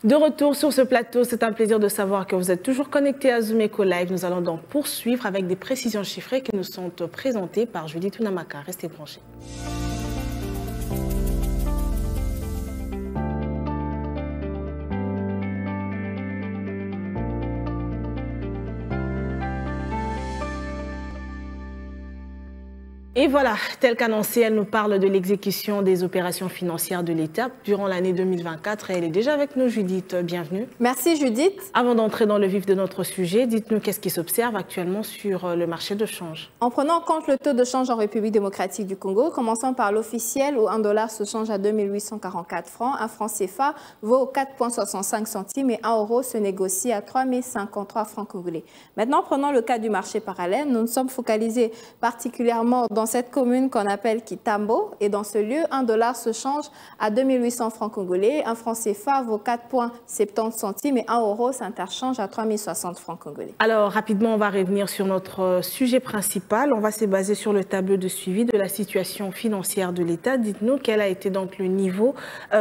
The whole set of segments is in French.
De retour sur ce plateau, c'est un plaisir de savoir que vous êtes toujours connectés à Zoom Eco Live. Nous allons donc poursuivre avec des précisions chiffrées qui nous sont présentées par Judith Unamaka. Restez branchés. Et voilà, tel qu'annoncé, elle nous parle de l'exécution des opérations financières de l'État durant l'année 2024. Et elle est déjà avec nous, Judith. Bienvenue. Merci, Judith. Avant d'entrer dans le vif de notre sujet, dites-nous qu'est-ce qui s'observe actuellement sur le marché de change. En prenant en compte le taux de change en République démocratique du Congo, commençons par l'officiel où $1 se change à 2844 francs, un franc CFA vaut 4,65 centimes et 1 euro se négocie à 3053 francs congolais. Maintenant, prenons le cas du marché parallèle. Nous nous sommes focalisés particulièrement dans cette commune qu'on appelle Kitambo, et dans ce lieu, $1 se change à 2800 francs congolais, un franc CFA vaut 4,70 centimes et 1 euro s'interchange à 3060 francs congolais. Alors, rapidement, on va revenir sur notre sujet principal. On va se baser sur le tableau de suivi de la situation financière de l'État. Dites-nous quel a été donc le niveau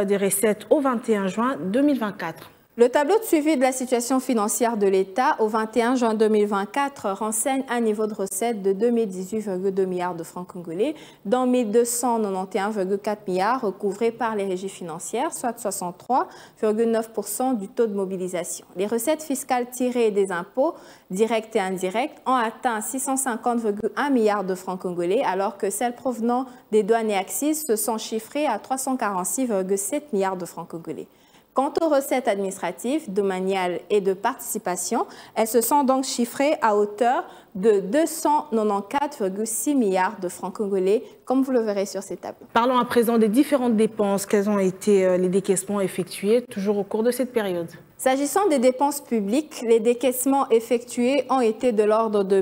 des recettes au 21 juin 2024. Le tableau de suivi de la situation financière de l'État au 21 juin 2024 renseigne un niveau de recettes de 2018,2 milliards de francs congolais, dont 1291,4 milliards recouvrés par les régies financières, soit 63,9% du taux de mobilisation. Les recettes fiscales tirées des impôts, directs et indirects, ont atteint 650,1 milliards de francs congolais, alors que celles provenant des douanes et accises se sont chiffrées à 346,7 milliards de francs congolais. Quant aux recettes administratives, domaniales et de participation, elles se sont donc chiffrées à hauteur de 294,6 milliards de francs congolais, comme vous le verrez sur ces tableaux. Parlons à présent des différentes dépenses. Quels ont été les décaissements effectués toujours au cours de cette période? S'agissant des dépenses publiques, les décaissements effectués ont été de l'ordre de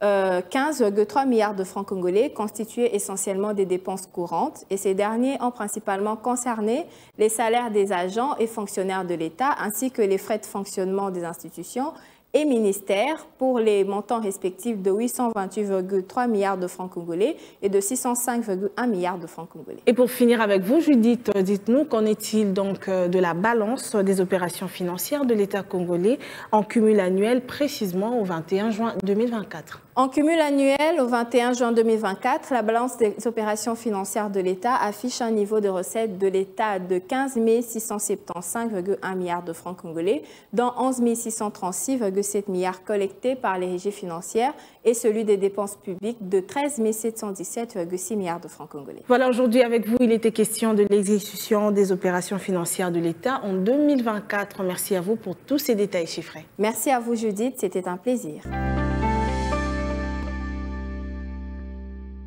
15,3 milliards de francs congolais, constitués essentiellement des dépenses courantes, et ces derniers ont principalement concerné les salaires des agents et fonctionnaires de l'État, ainsi que les frais de fonctionnement des institutions et ministères pour les montants respectifs de 828,3 milliards de francs congolais et de 605,1 milliards de francs congolais. Et pour finir avec vous, Judith, dites-nous qu'en est-il donc de la balance des opérations financières de l'État congolais en cumul annuel précisément au 21 juin 2024? En cumul annuel, au 21 juin 2024, la balance des opérations financières de l'État affiche un niveau de recettes de l'État de 15 675,1 milliards de francs congolais, dont 11 636,7 milliards collectés par les régies financières et celui des dépenses publiques de 13 717,6 milliards de francs congolais. Voilà, aujourd'hui avec vous, il était question de l'exécution des opérations financières de l'État en 2024. Merci à vous pour tous ces détails chiffrés. Merci à vous, Judith, c'était un plaisir.